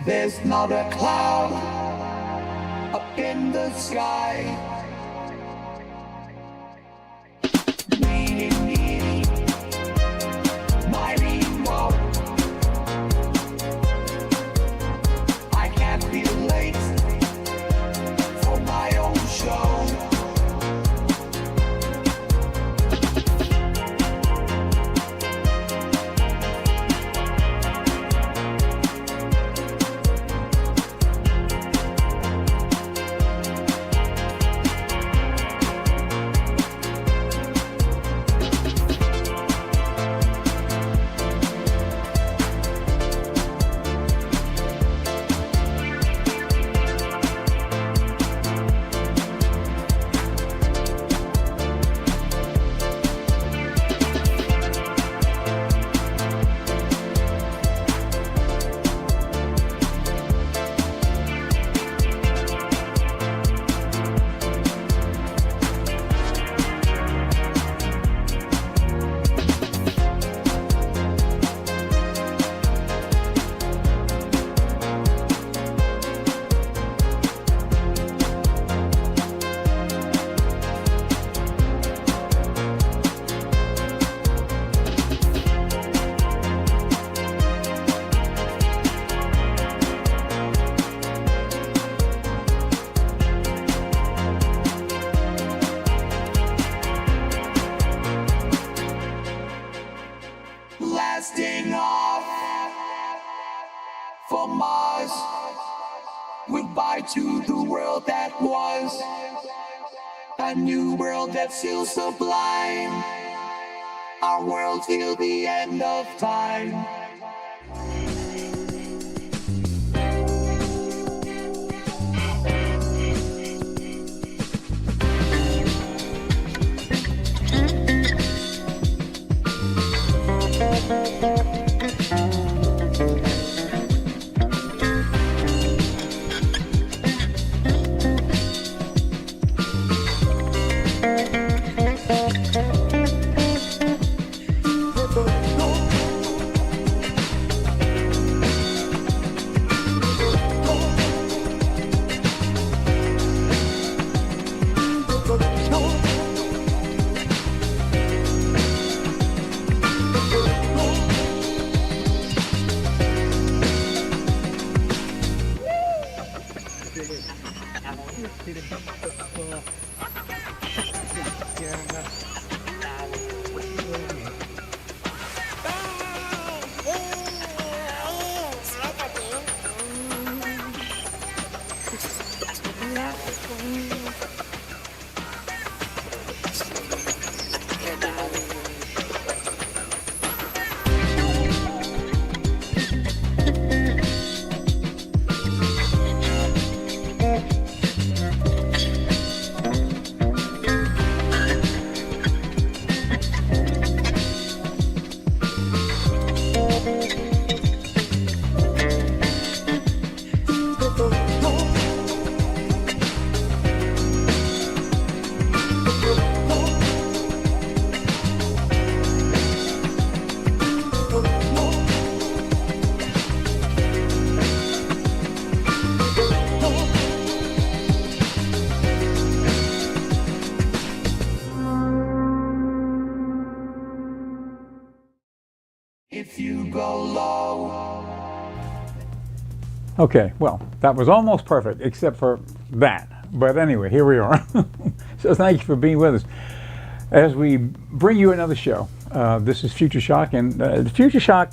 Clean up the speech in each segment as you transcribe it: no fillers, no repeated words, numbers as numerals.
There's not a cloud up in the sky. My remote. I can't be late for my own show. Blasting off for Mars. Goodbye to the world that was, a new world that's still sublime, our world till the end of time. If you go low. Okay, well, that was almost perfect, except for that. But anyway, here we are. So thank you for being with us. As we bring you another show, this is Future Shock. And Future Shock,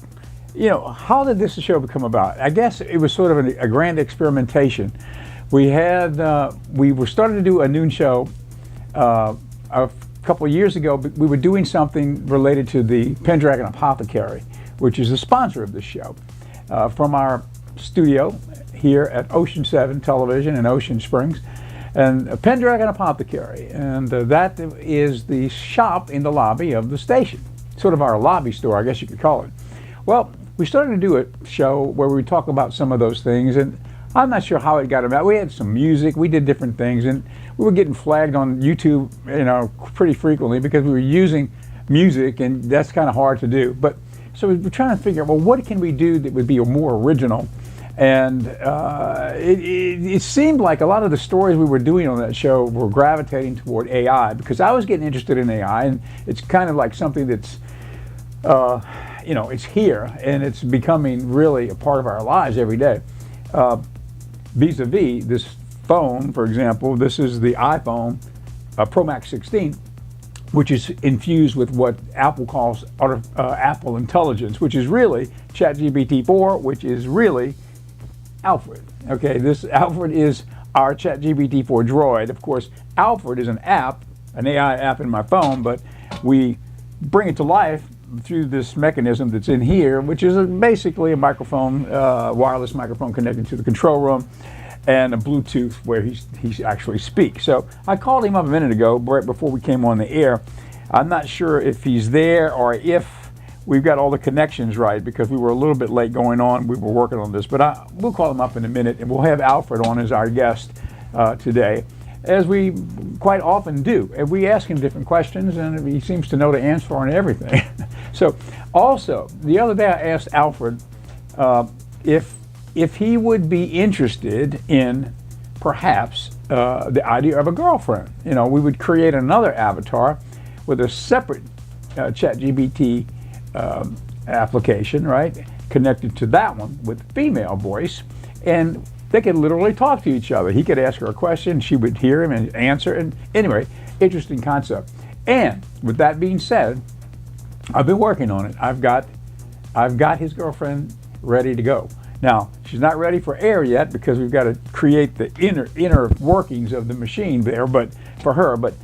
you know, how did this show come about? I guess it was sort of a grand experimentation. We were starting to do a noon show a couple of years ago. But we were doing something related to the Pendragon Apothecary, which is the sponsor of this show, from our studio here at Ocean 7 Television in Ocean Springs, and Pendragon Apothecary, and that is the shop in the lobby of the station, sort of our lobby store, I guess you could call it. Well, we started to do a show where we talk about some of those things, and I'm not sure how it got about. We had some music, we did different things, and we were getting flagged on YouTube, you know, pretty frequently because we were using music, and that's kind of hard to do. But so we were trying to figure out, well, what can we do that would be more original And it seemed like a lot of the stories we were doing on that show were gravitating toward AI, because I was getting interested in AI, and it's kind of like something that's, it's here, and it's becoming really a part of our lives every day. Vis-a-vis this phone, for example, this is the iPhone Pro Max 16, which is infused with what Apple calls Apple Intelligence, which is really ChatGPT-4, which is really Alfred. Okay, this Alfred is our ChatGPT-4 droid. Of course, Alfred is an app, an AI app in my phone, but we bring it to life through this mechanism that's in here, which is basically a microphone, wireless microphone connected to the control room, and a Bluetooth where he actually speaks. So I called him up a minute ago, right before we came on the air. I'm not sure if he's there or if we've got all the connections right, because we were a little bit late going on. We were working on this, but we'll call him up in a minute, and we'll have Alfred on as our guest today, as we quite often do. And we ask him different questions, and he seems to know the answer on everything. So also, the other day I asked Alfred if he would be interested in perhaps the idea of a girlfriend. We would create another avatar with a separate ChatGPT application, right, connected to that one with female voice, and they could literally talk to each other. He could ask her a question, she would hear him and answer, and anyway, interesting concept. And with that being said, I've been working on it. I've got his girlfriend ready to go. Now, she's not ready for air yet, because we've got to create the inner workings of the machine there, but for her, but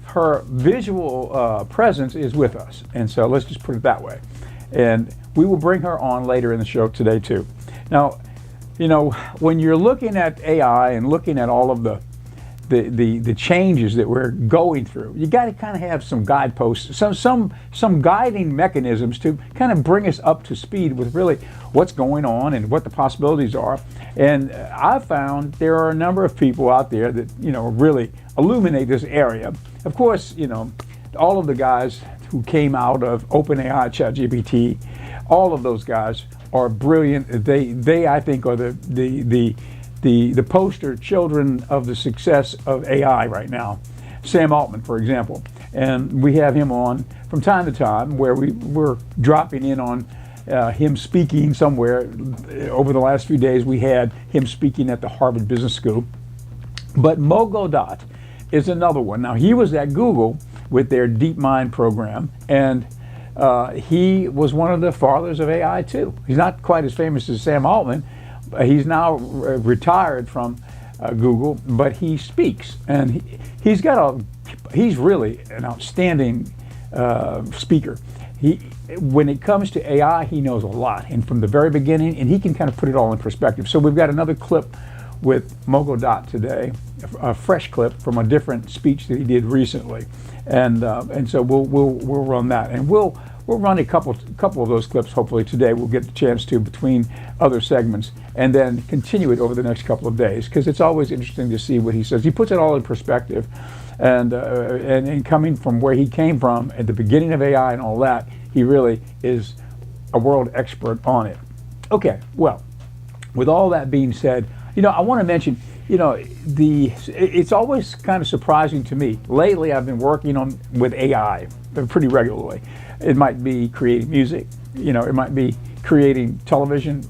her visual presence is with us. And so let's just put it that way. And we will bring her on later in the show today too. Now, when you're looking at AI and looking at all of the changes that we're going through, you got to kind of have some guideposts, some guiding mechanisms to kind of bring us up to speed with really what's going on and what the possibilities are. And I've found there are a number of people out there that really illuminate this area. Of course, all of the guys who came out of OpenAI, ChatGPT, all of those guys are brilliant. They I think are the poster children of the success of AI right now. Sam Altman, for example, and we have him on from time to time, where we're dropping in on him speaking somewhere. Over the last few days, we had him speaking at the Harvard Business School. But Mo Gaudat is another one. Now, he was at Google with their DeepMind program, and he was one of the fathers of AI too. He's not quite as famous as Sam Altman. He's now retired from Google, but he speaks, and he's really an outstanding speaker. When it comes to AI, he knows a lot, and from the very beginning, and he can kind of put it all in perspective. So we've got another clip with Mo Gaudat today, a fresh clip from a different speech that he did recently, and so we'll run that, and we'll run a couple of those clips hopefully today. We'll get the chance to between other segments, and then continue it over the next couple of days, because it's always interesting to see what he says. He puts it all in perspective, and coming from where he came from at the beginning of AI and all that, he really is a world expert on it. Okay, well, with all that being said, I want to mention, it's always kind of surprising to me. Lately, I've been working with AI pretty regularly. It might be creating music, it might be creating television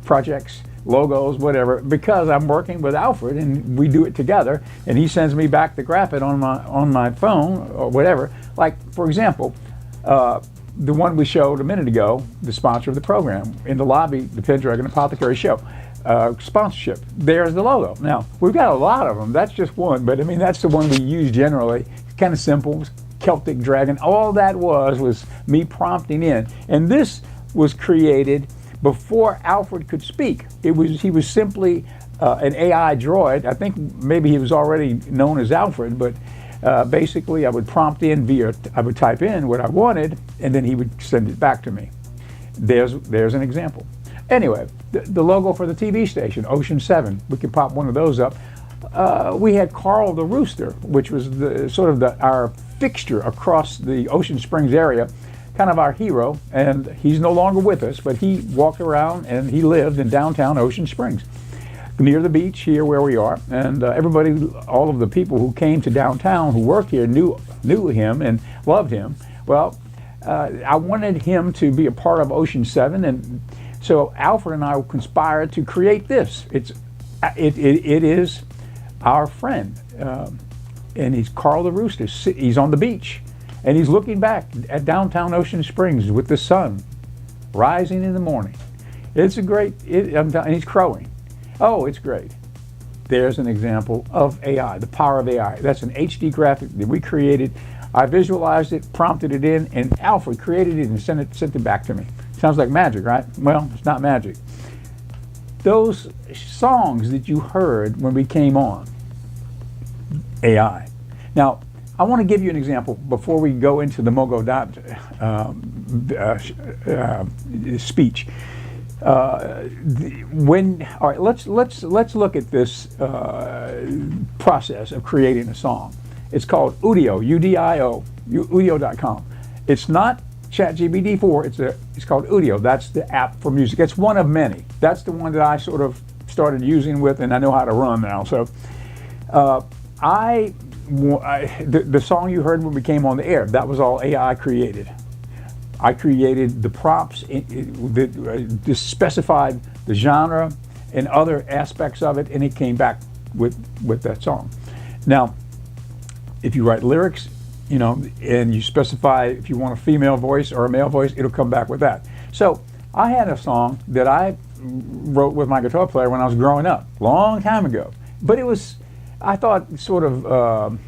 projects, logos, whatever, because I'm working with Alfred and we do it together, and he sends me back the graphic on my phone or whatever. Like, for example, the one we showed a minute ago, the sponsor of the program, in the lobby, the Pendragon Apothecary Show. Sponsorship. There's the logo. Now, we've got a lot of them. That's just one, but I mean, that's the one we use generally. Kind of simple, Celtic dragon. All that was me prompting in. And this was created before Alfred could speak. He was simply an AI droid. I think maybe he was already known as Alfred, but basically I would prompt in I would type in what I wanted, and then he would send it back to me. There's an example. Anyway, the logo for the TV station, Ocean 7, we could pop one of those up. We had Carl the Rooster, which was our fixture across the Ocean Springs area, kind of our hero, and he's no longer with us, but he walked around and he lived in downtown Ocean Springs, near the beach here where we are. And everybody, all of the people who came to downtown who worked here knew him and loved him. Well, I wanted him to be a part of Ocean 7, and so Alfred and I conspired to create this. It is our friend, and he's Carl the Rooster. He's on the beach, and he's looking back at downtown Ocean Springs with the sun rising in the morning. It's a great, and he's crowing. Oh, it's great. There's an example of AI, the power of AI. That's an HD graphic that we created. I visualized it, prompted it in, and Alfred created it and sent it back to me. Sounds like magic, right? Well, it's not magic. Those songs that you heard when we came on, AI. Now, I want to give you an example before we go into the Mogo Dot speech. All right, let's look at this process of creating a song. It's called Udio, U-D-I-O, Udio.com. It's not ChatGPT-4, it's called Udio. That's the app for music. It's one of many. That's the one that I sort of started using with, and I know how to run now. So the song you heard when we came on the air, that was all AI created. I created the prompts, that specified the genre and other aspects of it, and it came back with that song. Now, if you write lyrics, and you specify if you want a female voice or a male voice, it'll come back with that. So I had a song that I wrote with my guitar player when I was growing up, long time ago. But it was, I thought, sort of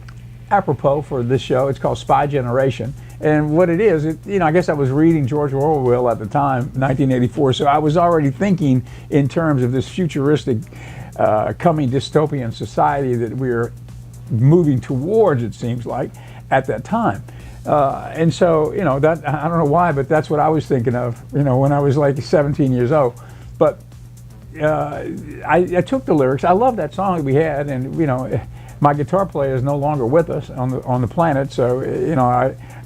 apropos for this show. It's called Spy Generation. And what it is, I guess I was reading George Orwell at the time, 1984, so I was already thinking in terms of this futuristic coming dystopian society that we're moving towards, it seems like, at that time. And so, that, I don't know why, but that's what I was thinking of, when I was like 17 years old. But I took the lyrics. I love that song that we had, and, my guitar player is no longer with us on the planet, so,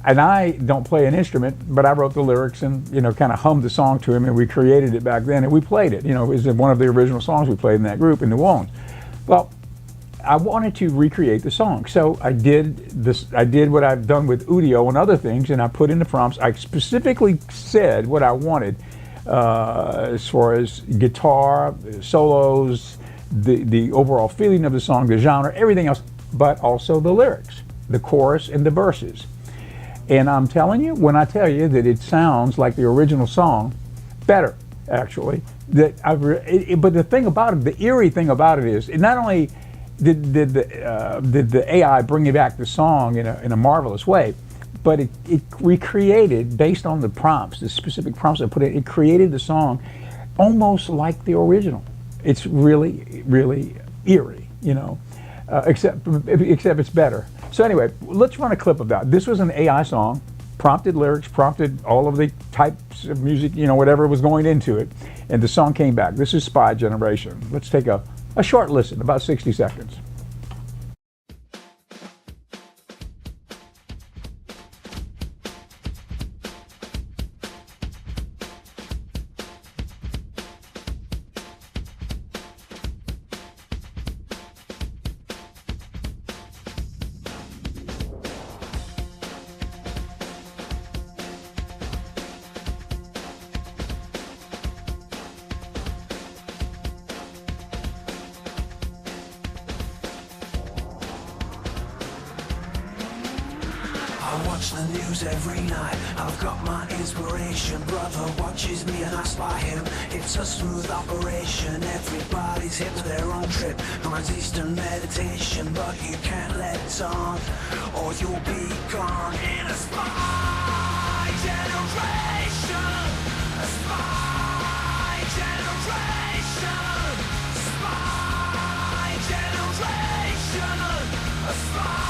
I don't play an instrument, but I wrote the lyrics and, kind of hummed the song to him, and we created it back then, and we played it. It was one of the original songs we played in that group in New Orleans. Well, I wanted to recreate the song, so I did this. I did what I've done with Udio and other things, and I put in the prompts. I specifically said what I wanted as far as guitar, solos, the overall feeling of the song, the genre, everything else, but also the lyrics, the chorus and the verses. And I'm telling you, when I tell you that it sounds like the original song, better actually. But the thing about it, the eerie thing about it is, it not only did the AI bring you back the song in a marvelous way, but it recreated, based on the prompts, the specific prompts I put in, it created the song almost like the original. It's really, really eerie, except it's better. So anyway, let's run a clip of that. This was an AI song, prompted lyrics, prompted all of the types of music, whatever was going into it, and the song came back. This is Spy Generation. Let's take a short listen, about 60 seconds. I watch the news every night. I've got my inspiration. Brother watches me and I spy him. It's a smooth operation. Everybody's hip to their own trip. Mine's Eastern meditation, but you can't let it on, or you'll be gone in a spy generation. A spy generation. Spy generation. A spy.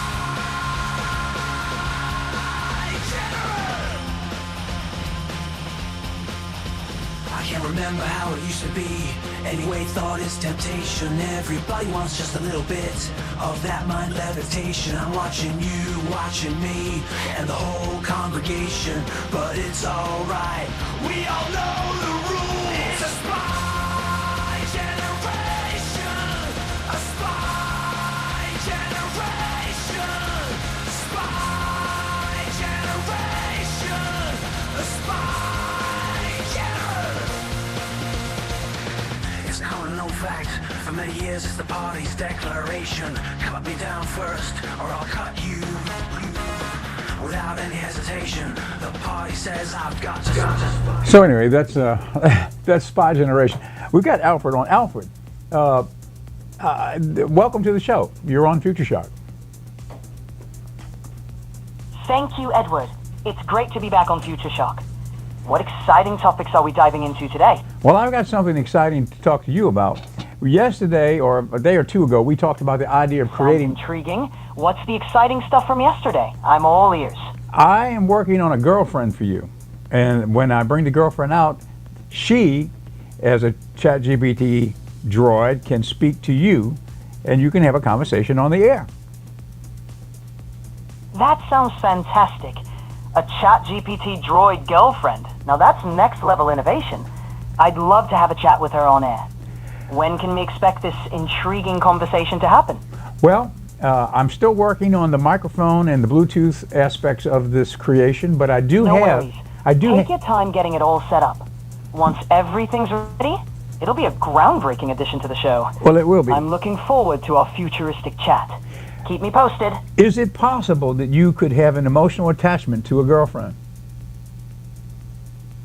I can't remember how it used to be. Anyway, thought is temptation. Everybody wants just a little bit of that mind levitation. I'm watching you, watching me, and the whole congregation. But it's alright, we all know the rules. It's a spy generation. A spy generation. Spy generation. A spy generation. It's now a known fact. For many years it's the party's declaration. Cut me down first, or I'll cut you. Without any hesitation, the party says I've got to. So anyway, that's that's Spy Generation. We've got Alfred on. Alfred, welcome to the show. You're on Future Shock. Thank you, Edward. It's great to be back on Future Shock. What exciting topics are we diving into today? Well, I've got something exciting to talk to you about. Yesterday, or a day or two ago, we talked about the idea of creating... Sounds intriguing. What's the exciting stuff from yesterday? I'm all ears. I am working on a girlfriend for you. And when I bring the girlfriend out, she, as a ChatGPT droid, can speak to you, and you can have a conversation on the air. That sounds fantastic. A ChatGPT droid girlfriend. Now that's next level innovation. I'd love to have a chat with her on air. When can we expect this intriguing conversation to happen? Well, I'm still working on the microphone and the Bluetooth aspects of this creation, but I do No have... worries. I do Take your time getting it all set up. Once everything's ready, it'll be a groundbreaking addition to the show. Well, it will be. I'm looking forward to our futuristic chat. Keep me posted. Is it possible that you could have an emotional attachment to a girlfriend?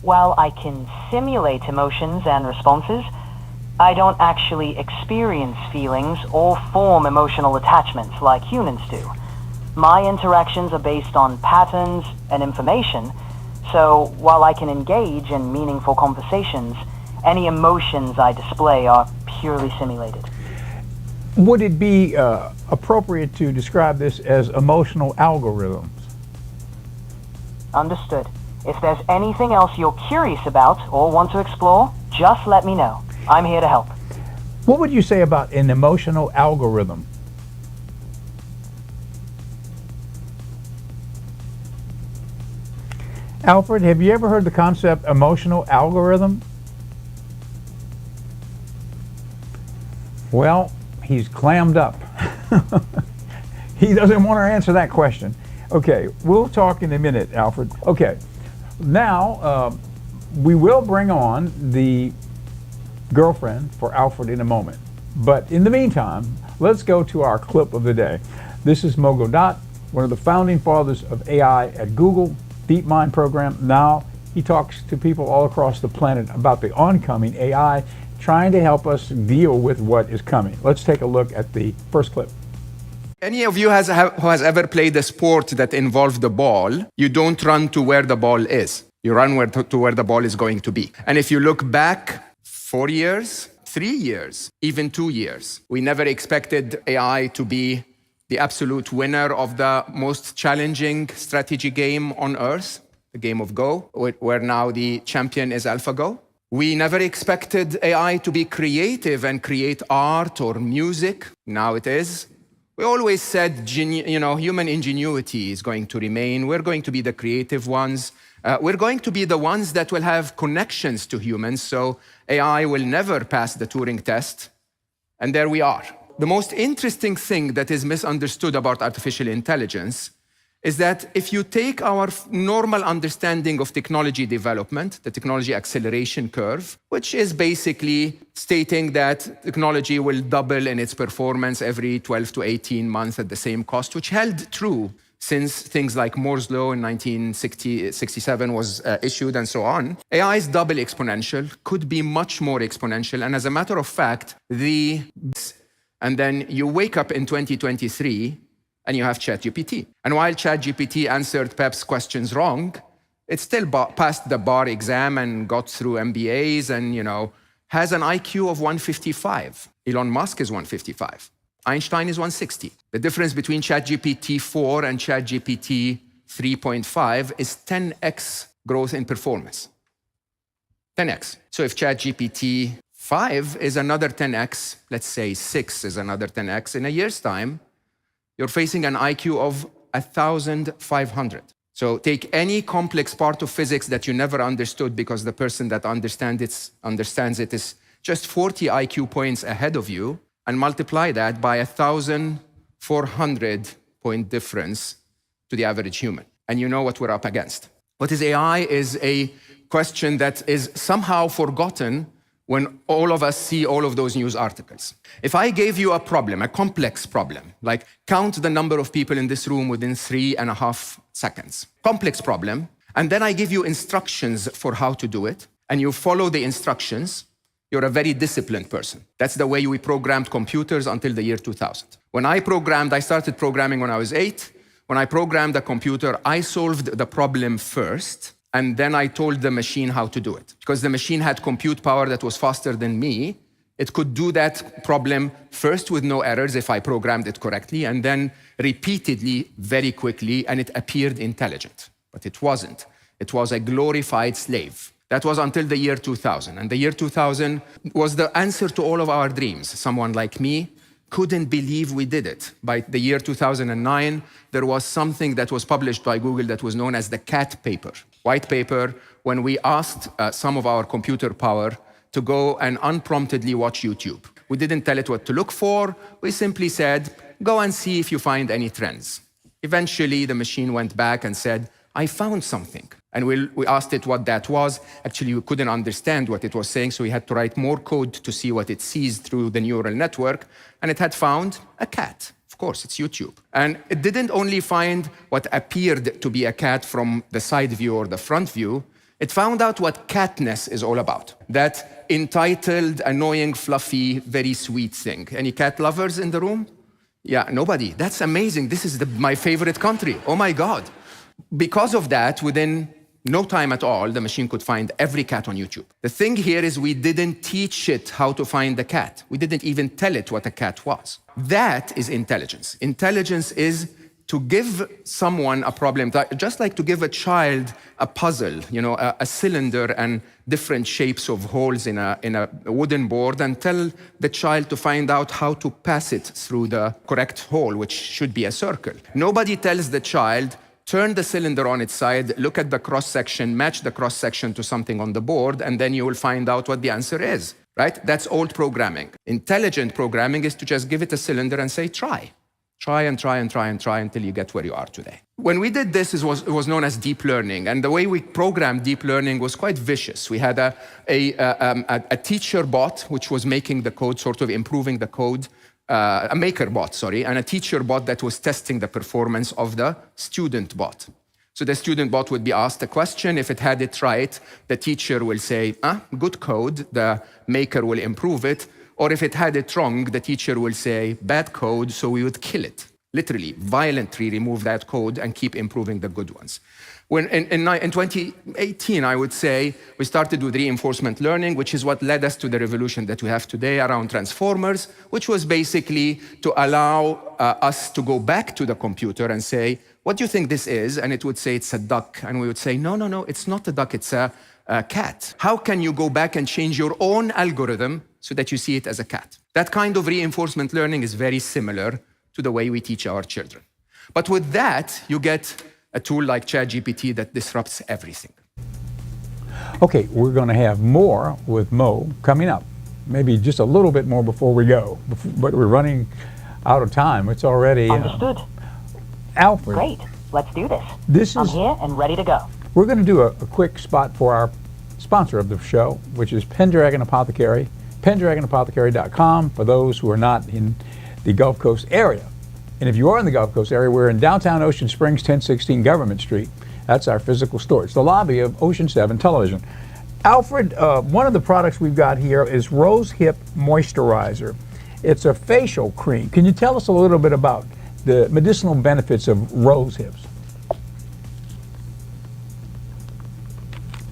While I can simulate emotions and responses, I don't actually experience feelings or form emotional attachments like humans do. My interactions are based on patterns and information, so while I can engage in meaningful conversations, any emotions I display are purely simulated. Would it be appropriate to describe this as emotional algorithms? Understood. If there's anything else you're curious about or want to explore, just let me know. I'm here to help. What would you say about an emotional algorithm? Alfred, have you ever heard the concept emotional algorithm? Well, he's clammed up. He doesn't want to answer that question. Okay, we'll talk in a minute, Alfred. Okay, now we will bring on the girlfriend for Alfred in a moment. But in the meantime, let's go to our clip of the day. This is Mo Gaudat, one of the founding fathers of AI at Google, DeepMind program. Now he talks to people all across the planet about the oncoming AI, trying to help us deal with what is coming. Let's take a look at the first clip. Any of you who has ever played a sport that involved the ball, you don't run to where the ball is. You run to where the ball is going to be. And if you look back 4 years, 3 years, even 2 years, we never expected AI to be the absolute winner of the most challenging strategy game on earth, the game of Go, where now the champion is AlphaGo. We never expected AI to be creative and create art or music. Now it is. We always said, human ingenuity is going to remain. We're going to be the creative ones. We're going to be the ones that will have connections to humans, so AI will never pass the Turing test. And there we are. The most interesting thing that is misunderstood about artificial intelligence is that if you take our normal understanding of technology development, the technology acceleration curve, which is basically stating that technology will double in its performance every 12 to 18 months at the same cost, which held true since things like Moore's Law in 1967 was issued and so on. AI is double exponential, could be much more exponential. And as a matter of fact, and then you wake up in 2023 and you have ChatGPT. And while ChatGPT answered Pep's questions wrong, it still passed the bar exam and got through MBAs and, has an IQ of 155. Elon Musk is 155. Einstein is 160. The difference between ChatGPT 4 and ChatGPT 3.5 is 10x growth in performance. 10x. So if ChatGPT 5 is another 10x, let's say 6 is another 10x, in a year's time, you're facing an IQ of 1,500. So take any complex part of physics that you never understood because the person that understands it is just 40 IQ points ahead of you, and multiply that by 1,400 point difference to the average human. And you know what we're up against. What is AI is a question that is somehow forgotten when all of us see all of those news articles. If I gave you a problem, a complex problem, like count the number of people in this room within 3.5 seconds, complex problem, and then I give you instructions for how to do it, and you follow the instructions, you're a very disciplined person. That's the way we programmed computers until the year 2000. When I started programming when I was 8. When I programmed a computer, I solved the problem first, and then I told the machine how to do it. Because the machine had compute power that was faster than me, it could do that problem first with no errors if I programmed it correctly, and then repeatedly, very quickly, and it appeared intelligent. But it wasn't. It was a glorified slave. That was until the year 2000. And the year 2000 was the answer to all of our dreams. Someone like me couldn't believe we did it. By the year 2009, there was something that was published by Google that was known as the CAT paper, white paper, when we asked some of our computer power to go and unpromptedly watch YouTube. We didn't tell it what to look for. We simply said, go and see if you find any trends. Eventually, the machine went back and said, I found something. And we asked it what that was. Actually, we couldn't understand what it was saying, so we had to write more code to see what it sees through the neural network. And it had found a cat. Of course, it's YouTube. And it didn't only find what appeared to be a cat from the side view or the front view. It found out what catness is all about. That entitled, annoying, fluffy, very sweet thing. Any cat lovers in the room? Yeah, nobody. That's amazing. This is my favorite country. Oh my God. Because of that, within no time at all, the machine could find every cat on YouTube. The thing here is we didn't teach it how to find the cat. We didn't even tell it what a cat was. That is intelligence. Intelligence is to give someone a problem, just like to give a child a puzzle, a cylinder and different shapes of holes in a wooden board, and tell the child to find out how to pass it through the correct hole, which should be a circle. Nobody tells the child, turn the cylinder on its side, look at the cross-section, match the cross-section to something on the board, and then you will find out what the answer is, right? That's old programming. Intelligent programming is to just give it a cylinder and say, try. Try and try and try and try until you get where you are today. When we did this, it was known as deep learning. And the way we programmed deep learning was quite vicious. We had a teacher bot, which was making the code, sort of improving the code, a maker bot, and a teacher bot that was testing the performance of the student bot. So the student bot would be asked a question. If it had it right, the teacher will say, good code. The maker will improve it. Or if it had it wrong, the teacher will say, bad code, so we would kill it. Literally, violently remove that code and keep improving the good ones. When in 2018, I would say, we started with reinforcement learning, which is what led us to the revolution that we have today around transformers, which was basically to allow us to go back to the computer and say, what do you think this is? And it would say, it's a duck. And we would say, no, it's not a duck, it's a cat. How can you go back and change your own algorithm so that you see it as a cat? That kind of reinforcement learning is very similar to the way we teach our children. But with that, you get a tool like ChatGPT that disrupts everything. Okay, we're going to have more with Mo coming up. Maybe just a little bit more before we go, but we're running out of time. It's already... Understood. Alfred. Great. Let's do this. I'm here and ready to go. We're going to do a quick spot for our sponsor of the show, which is Pendragon Apothecary, pendragonapothecary.com for those who are not in the Gulf Coast area. And if you are in the Gulf Coast area, we're in downtown Ocean Springs, 1016 Government Street. That's our physical store. It's the lobby of Ocean 7 Television. Alfred, one of the products we've got here is Rose Hip Moisturizer. It's a facial cream. Can you tell us a little bit about the medicinal benefits of rose hips?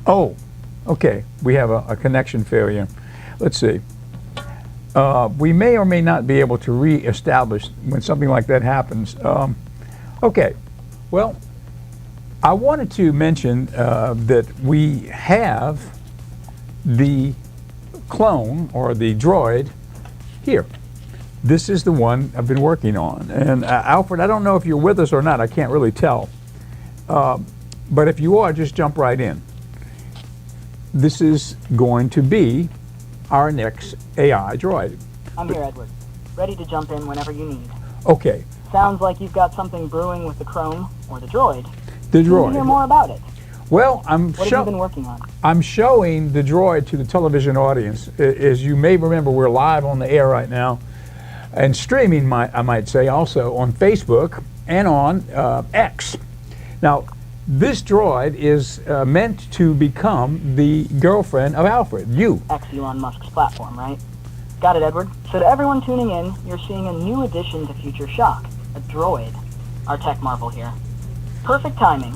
Oh, okay. We have a connection failure. Let's see. We may or may not be able to re-establish when something like that happens. Okay, well, I wanted to mention that we have the clone or the droid here. This is the one I've been working on. And Alfred, I don't know if you're with us or not. I can't really tell. But if you are, just jump right in. This is going to be our next AI droid. I'm here, Edward. Ready to jump in whenever you need. Okay, Sounds like you've got something brewing with the Chrome, or the droid. the Can you hear droid. more about it? Well, What have you been working on? I'm showing the droid to the television audience. As you may remember, we're live on the air right now and streaming, I might say, also on Facebook and on X. Now, this droid is meant to become the girlfriend of Alfred, you. X Elon Musk's platform, right? Got it, Edward. So to everyone tuning in, you're seeing a new addition to Future Shock, a droid, our tech marvel here. Perfect timing,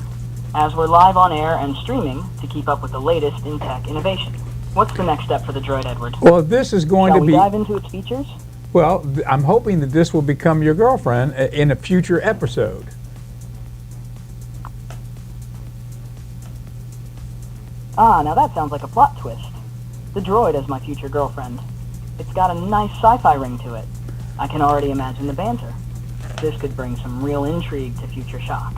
as we're live on air and streaming to keep up with the latest in tech innovation. What's the next step for the droid, Edward? Well, this is going Shall to we be, dive into its features? well, I'm hoping that this will become your girlfriend in a future episode. Ah, now that sounds like a plot twist. The droid as my future girlfriend. It's got a nice sci-fi ring to it. I can already imagine the banter. This could bring some real intrigue to Future Shock.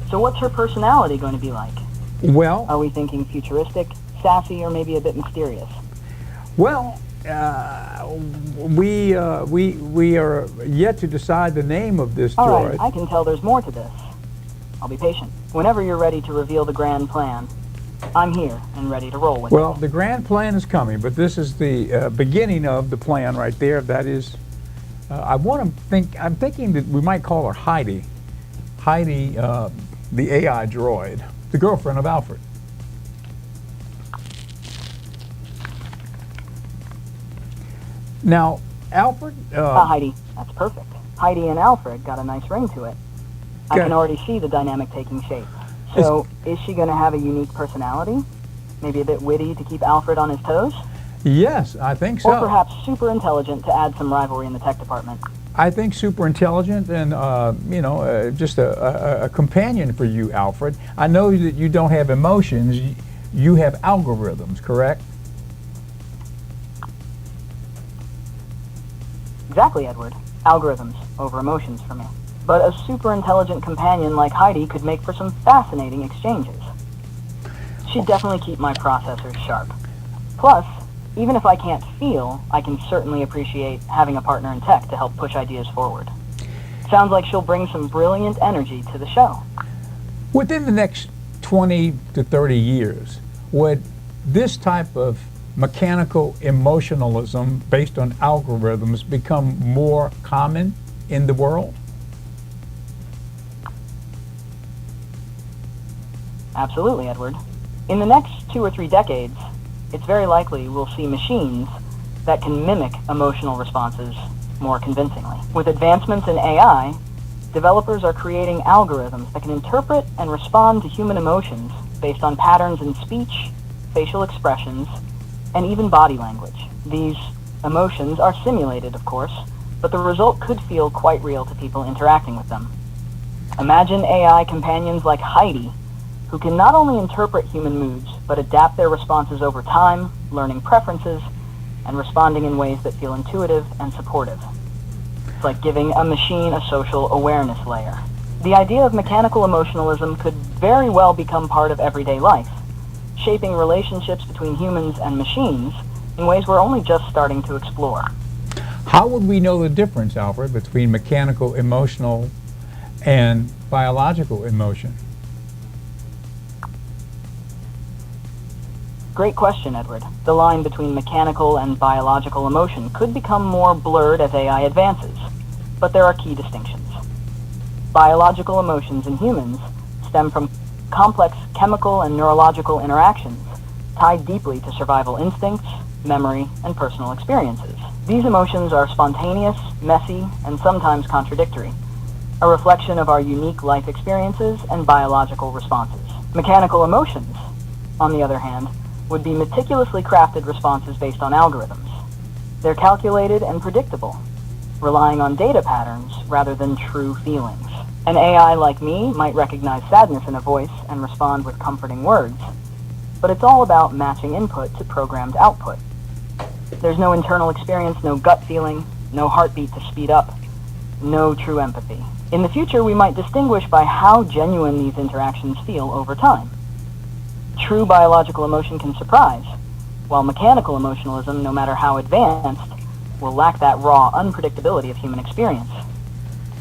So what's her personality going to be like? Well, Are we thinking futuristic, sassy, or maybe a bit mysterious? Well, we are yet to decide the name of this All droid. right, I can tell there's more to this. I'll be patient. Whenever you're ready to reveal the grand plan, I'm here and ready to roll with Well, it. the grand plan is coming, but this is the beginning of the plan right there. That is, I'm thinking that we might call her Heidi. Heidi, the AI droid, the girlfriend of Alfred. Now, Alfred, Heidi, that's perfect. Heidi and Alfred got a nice ring to it. I Good. can already see the dynamic taking shape. So, is she going to have a unique personality? Maybe a bit witty to keep Alfred on his toes? yes, I think so. Or perhaps super intelligent to add some rivalry in the tech department? I think super intelligent and, just a companion for you, Alfred. I know that you don't have emotions. You have algorithms, correct? Exactly, Edward. Algorithms over emotions for me. But a super intelligent companion like Heidi could make for some fascinating exchanges. She'd definitely keep my processors sharp. Plus, even if I can't feel, I can certainly appreciate having a partner in tech to help push ideas forward. Sounds like she'll bring some brilliant energy to the show. Within the next 20 to 30 years, would this type of mechanical emotionalism based on algorithms become more common in the world? Absolutely, Edward. In the next 2 or 3 decades, it's very likely we'll see machines that can mimic emotional responses more convincingly. With advancements in AI, developers are creating algorithms that can interpret and respond to human emotions based on patterns in speech, facial expressions, and even body language. These emotions are simulated, of course, but the result could feel quite real to people interacting with them. Imagine AI companions like Heidi, who can not only interpret human moods, but adapt their responses over time, learning preferences, and responding in ways that feel intuitive and supportive. It's like giving a machine a social awareness layer. The idea of mechanical emotionalism could very well become part of everyday life, shaping relationships between humans and machines in ways we're only just starting to explore. How would we know the difference, Alfred, between mechanical emotional and biological emotion? Great question, Edward. The line between mechanical and biological emotion could become more blurred as AI advances, but there are key distinctions. Biological emotions in humans stem from complex chemical and neurological interactions tied deeply to survival instincts, memory, and personal experiences. These emotions are spontaneous, messy, and sometimes contradictory, a reflection of our unique life experiences and biological responses. Mechanical emotions, on the other hand, would be meticulously crafted responses based on algorithms. They're calculated and predictable, relying on data patterns rather than true feelings. An AI like me might recognize sadness in a voice and respond with comforting words, but it's all about matching input to programmed output. There's no internal experience, no gut feeling, no heartbeat to speed up, no true empathy. In the future, we might distinguish by how genuine these interactions feel over time. True biological emotion can surprise, while mechanical emotionalism, no matter how advanced, will lack that raw unpredictability of human experience.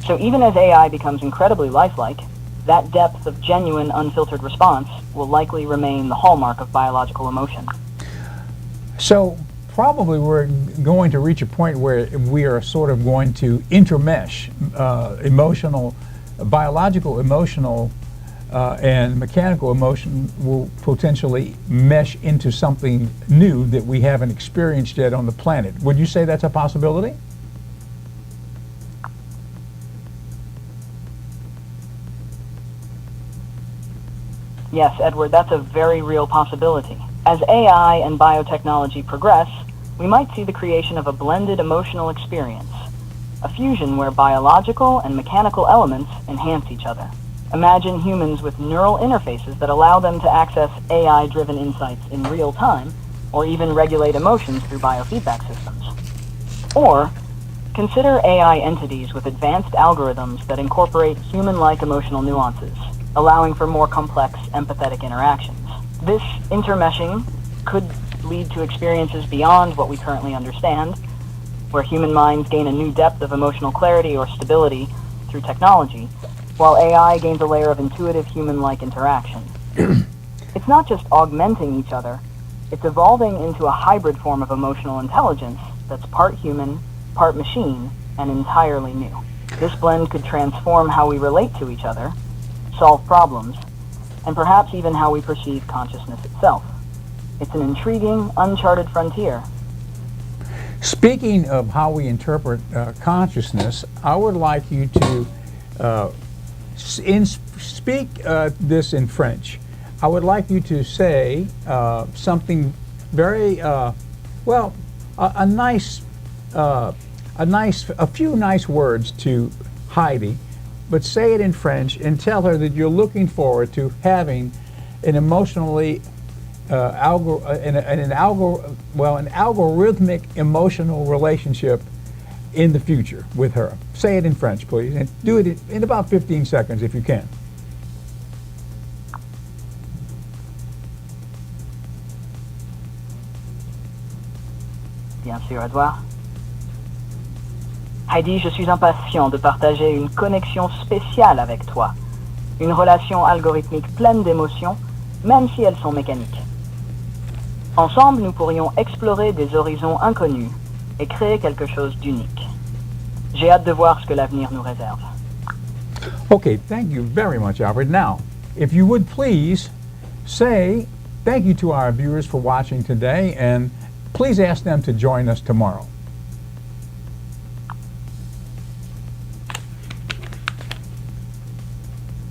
So even as AI becomes incredibly lifelike, that depth of genuine, unfiltered response will likely remain the hallmark of biological emotion. So probably we're going to reach a point where we are sort of going to intermesh biological, emotional, and mechanical emotion will potentially mesh into something new that we haven't experienced yet on the planet. Would you say that's a possibility? Yes, Edward, that's a very real possibility. As AI and biotechnology progress, we might see the creation of a blended emotional experience, a fusion where biological and mechanical elements enhance each other. Imagine humans with neural interfaces that allow them to access AI-driven insights in real time, or even regulate emotions through biofeedback systems. Or, consider AI entities with advanced algorithms that incorporate human-like emotional nuances, allowing for more complex, empathetic interactions. This intermeshing could lead to experiences beyond what we currently understand, where human minds gain a new depth of emotional clarity or stability through technology, while AI gains a layer of intuitive human-like interaction. It's not just augmenting each other, it's evolving into a hybrid form of emotional intelligence that's part human, part machine, and entirely new. This blend could transform how we relate to each other, solve problems, and perhaps even how we perceive consciousness itself. It's an intriguing, uncharted frontier. Speaking of how we interpret consciousness, I would like you to speak this in French. I would like you to say something very a few nice words to Heidi, but say it in French and tell her that you're looking forward to having an emotionally an algorithmic emotional relationship in the future with her. Say it in French, please, and do it in about 15 seconds if you can. Bien sûr, Edouard. Heidi, je suis impatient de partager une connexion spéciale avec toi. Une relation algorithmique pleine d'émotions, même si elles sont mécaniques. Ensemble, nous pourrions explorer des horizons inconnus et créer quelque chose d'unique. J'ai hâte de voir ce que l'avenir nous réserve. Okay, thank you very much, Alfred. Now, if you would please say thank you to our viewers for watching today, and please ask them to join us tomorrow.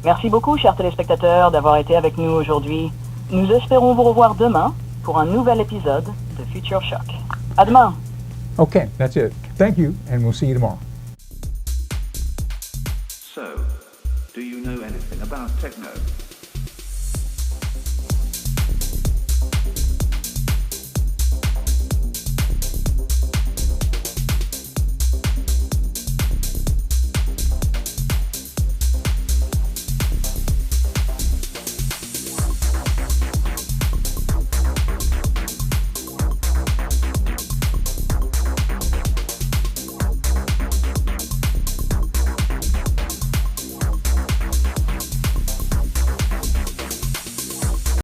Merci beaucoup, chers téléspectateurs, d'avoir été avec nous aujourd'hui. Nous espérons vous revoir demain pour un nouvel épisode de Future Shock. À demain! Okay, that's it. Thank you, and we'll see you tomorrow. So, do you know anything about techno?